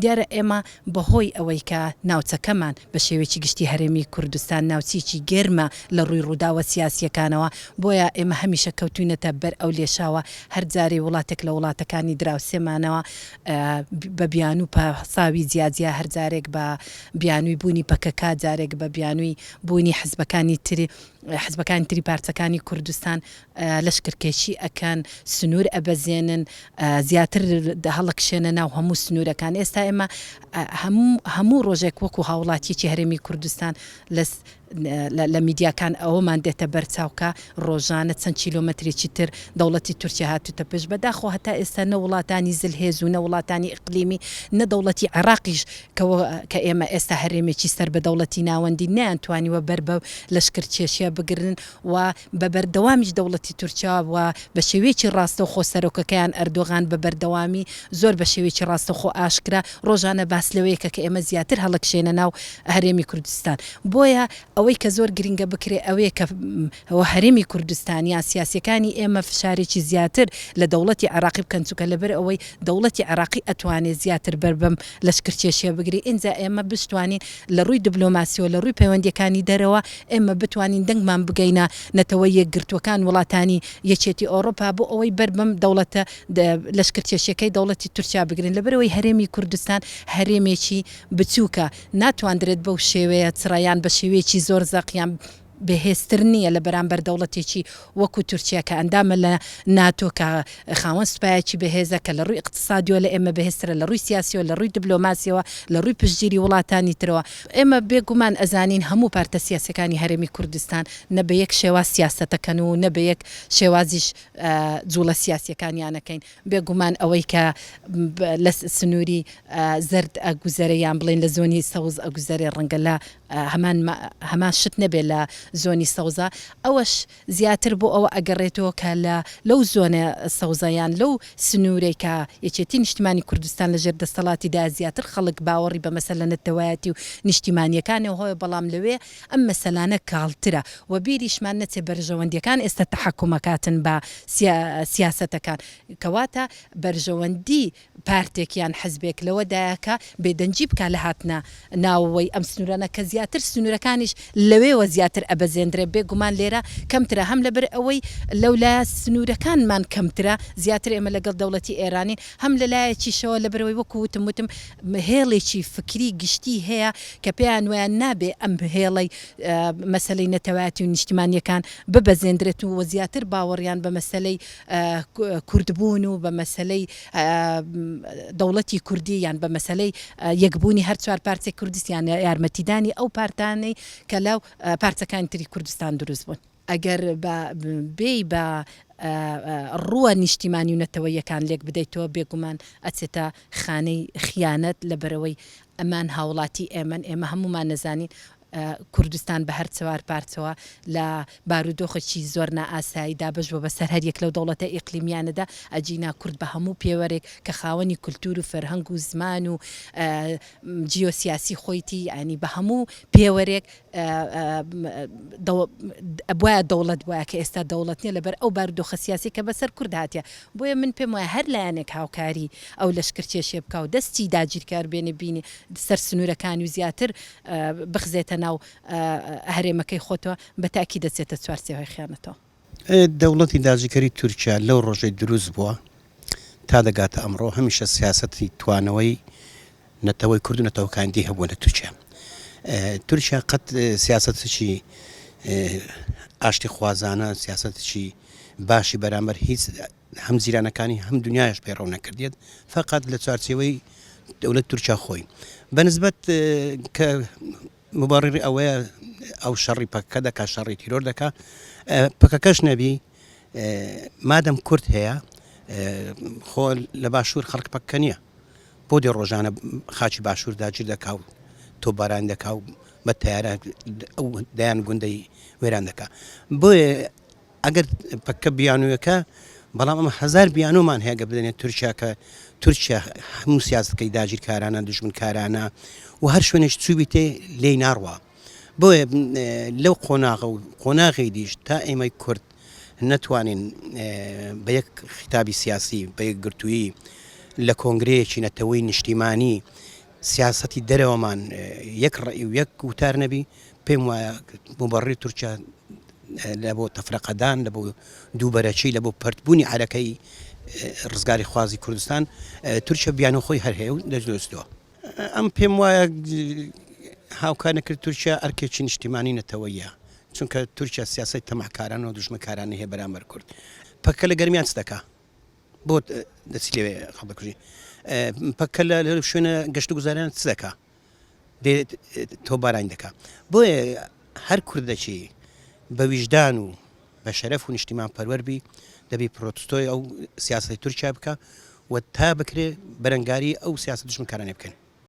دیارە ئێمە بەهۆی ئەوەی کە ناوچەکەمان بە شێوەیەکی گشتی هەرێمی کوردستان ناوچێکی گێرمە لە ڕووی ڕووداوە سیاسیەکانەوە بۆیە ئێمە هەمیشە کەوتوینەتە بەر ئەو لێشاوە هەر جارێ وڵاتێک لە وڵاتەکانی دراوسێمانەوە بە بیان و ساوی جیاجیا هەر جارێک بە بیانووی بوونی پەکەکە جارێک بە بیانووی بوونی حزبەکانی تری پارچەکانی کوردستان لەشکرکێشی ئەکەن سنوور ئەبەزێنن زیاتر هەڵەکشێنە ناو هەموو سنوورەکان ئێستا ئێمە هەموو ڕۆژێک وەکو هاوڵاتیەکی هەرێمی کوردستان لە میدیاکان ئەوەمان دێتە بەرچاوکە ڕۆژانە چەند کیلۆمەترێکی تر دەوڵەتی تورکیا هاتوتە پێش بەداخۆ هەتا ئێستا نە وڵاتانی زلهێز و نە وڵاتانی ئیقلیمی نە دەوڵەتی عێراقیش کە ئێمە ئێستا هەرێمێکی سەر بە دەوڵەتی ناوەندی نیانتوانیوە بەر بە لەشکرکێشیە بگرن و بە بەردەوامیش دەوڵەتی تورکیا و بە شێوەیەکی ڕاستە و خۆ سەرۆکەکەیان ئەردۆغان بە بەردەوامی زۆر بە شێوەیەکی ڕاستە خۆ ئاشکرا ڕۆژانە باس لەوەیەکە کە ئێمە زیاتر هەڵەکشێنە ناو هەرێمی کوردستان بۆیە ئەوەی کە زۆر گرنگە بکرێ ئەوەیە کە هەرێمی کوردستانیا سیاسەکانی ئێمە فشارێکی زیاتر لە دەوڵەتی عێراقی بکەن چووکە لەبەر ئەوەی دەوڵەتی عێراقی ئەتوانێت زیاتر بەربەم لەشکرکێشیە بگری ئینجا ئێمە بشتوانین لە ڕووی دیبلۆماسیەوە لە ڕووی پەیوەندیەکانی دەرەوە ئێمە بتوانین دەنگمان بگەینە نەتەوەی یەکگرتوەکان وڵاتانی یەکێتی ئەوڕۆپا بۆ ئەوەی بەربەم دەوڵەتە لەشکرکێشیەکەی دەوڵەتی تورکیا بگرن لەبەرەوەی هەرێمی کوردستان هەرێمێکی بچووکە ناتواندرێت بەو شێوەیە چڕایان بە شێوەیەکی زۆر زەقیان بەهێزتر نییە لە بەرامبەر دەوڵەتێکی وەکو تورکیا کە ئەندامە لە ناتۆ کە خاوەن سوپایەکی بەهێزە کە لە ڕووی اقتصادیۆ لە ئێمە بەهێزترە لە ڕووی سیاسیەوە لە ڕووی دیبلۆماسیەوە لە ڕووی پشتگیری وڵاتانی ترەوە ئێمە بێگومان ئەزانین هەموو پارتە سیاسەکانی هەرێمی کوردستان نە بە یەک شێواز سیاسەتەکەن و نە بە یەک شێوازیش جوڵە سیاسیەکانیانەکەین بێگومان ئەوەی کە لە سنووری زرد ئەگوزەرەیان بڵێن لە زۆنی سەوز ئەگوزەرێ ڕەنگە لە هەمان شت نەبێت لە زۆنی سەوزە ئەوەش زیاتر بۆ ئەوە ئەگەڕێتەوە کە لەو زۆنە سەوزەیان لەو سنوورێک کە یەکێتی نیشتیمانی کوردستان لەژێر دەسەڵاتیدا زیاتر خەڵک باوەڕی بە مەسەلە نەتەوایەتی و نیشتیمانیەکانەوە هۆی بەڵام لەوێ ئەم مەسەلانە کاڵترە و بیریشمان نەچێ بەرژەوەندیەکان ئێستا تەحکومەکاتن بە سیاسەتەکان کەواتە بەرژەوەندی پارتێکیان حزبێک لەوەدایەکە بێدەنجی بکە لە هاتنە ناوەوەی ئەم سنوورانە کە زیاتر سنوورەکانیش لەوێوە زیاتر ئەبەزێنرێ بێگومان لێرە کەمترە هەم لەبەر ئەوەی لەولا سنوورەکانمان کەمترە زیاتر ئێمە لەگەڵ دەوڵەتی ئێرانی هەم لەلایەکیشەوە لەبەرەوەی وەکو وتم هێڵێکی فکری گشتی هەیە کە پێیان ویان نابێ ئەم هێڵەی مەسلەی نەتەوایەتی و نیشتیمانیەکان ببەزێنرێت و زیاتر باوەڕیان بە مەسلەی کوردبوون و بە مەسلەی دەوڵەتی کوردی یان بە مەسلەی یەکبوونی هەر چوار پارچەی کوردستان یارمەتیدانی ئەو پارتانەی کە لەو پارچەکانی تری کوردستان دروست بوون ئەگەر بێی بە ڕووە نیشتیمانی و نەتەوەیەکان لێک بدەیتەوە بێگومان ئەچێتە خانەی خیانەت لەبەرەوەی ئەمان هاوڵاتی ئێمە هەمومان نەزانین کوردستان بە هەر چوار پارچەوە لە بارودۆخێکی زۆر نائاساییدا بەش بۆ بەسەر هەر یەک لەو دەوڵەتە ئیقلیمیانەدا ئەجینا کورد بە هەموو پێوەرێک کە خاوەنی کولتور و فەرهەنگ و زمان و جیۆسیاسی خۆیتی ینی بە هەموو پێوەرێک بواە دەوڵەت وایە کە ئێستا دەوڵەت نیە لەبەر ئەو بارودۆخە سیاسی کە بەسەر کورد هاتیە بۆیە من پێم وایە هەر لایەنێک هاوکاری ئەو لەشکرکێشیە بکە و دەستی داگیرکار بێنێ بینی سەر سنوورەکانی و زیاتر بخزێتە ناو هەرێمەکەی خۆتەوە بەتاکی دەچێتە چوارچێوەی خیانەتەوە دەوڵەتی داگیرکاری تورکیا لەو ڕۆژەی دروست بووە تا دەگاتە ئەمڕۆ هەمیشە سیاسەتی توانەوەی نەتەوەی کورد و نەتەوەکاندی هەبووە لە تورکیا تورکیا قەت سیاسەتێکی ئاشتی خوازانە سیاسەتێکی باشی بەرامبەر هیچ هەم زیرانەکانی هەم دنیاش پێڕەو نەکردێت فقط لە چوارچێوەی دەوڵەت تورکیا خۆی بەنسبەت کە مبارڕی ئەوەیە ئەو شەڕی پەکە دەکا شەڕی تیرۆر دەکا پەکەکەش نەبی مادەم کورد هەیە خۆ لە باشوور خەڵک پەکە نییە بۆ دێ ڕۆژانە خاچی باشوور داگیر دەکا و تۆباران دەکا و بە تیارە ئەو دەیان گوندەی وێران دەکا بۆیە ئەگەر پەکە بیانوویەکە بەڵام ئەمە هەزار بیانومان هەیە گە بدەنێت تورکیا کە تورکیا هەموو سیاسەکەی داگیرکارانە دژمنکارانە و هەر شوێنێش چوبی تێ لێی ناڕوە بۆیە لەو قۆناغە و قۆناغی دیش تا ئێمەی کورد نەتوانین بە یەک خیتابی سیاسی بە یەک گرتوویی لە کۆنگرەیەکی نەتەوەی نیشتیمانی سیاسەتی دەرەوەمان یەک ڕێی و یەک وتار نەبی پێم وایە مبەڕی تورکیا لە بۆ تەفرەقەدان لە بۆ دووبەرەچی لە بۆ پەرتبوونی عەرەکەی ڕزگاری خوازی کوردستان تورکیا بیانە خۆی هەر هەیە و دەستدۆستەوە ئەم پێم وایە هاوکارنەکرد تورکیا ئەرکێکی نیشتیمانی نەتەوەیە چونکە تورکیا سیاسی تەماحکاران و دوژمنکارانی هەیە بەرامبەر کورد پەکە لە گەرمیان چ دەکا بۆ دەچی لێوێ خەڵدەکوژی پەکە لە شوێنە گەشت و گوزاریان چ دەکا تۆ باران دەکا بۆیە هەر کوردەکی بە ویژدان و بە شەرەف و نیشتیمان پەروەربی دەبی پرۆتستۆی ئەو سیاسەتی تورکیا بکە و تا بکرێ بەرەنگاری ئەو سیاست دوژمنکارانێ بکەن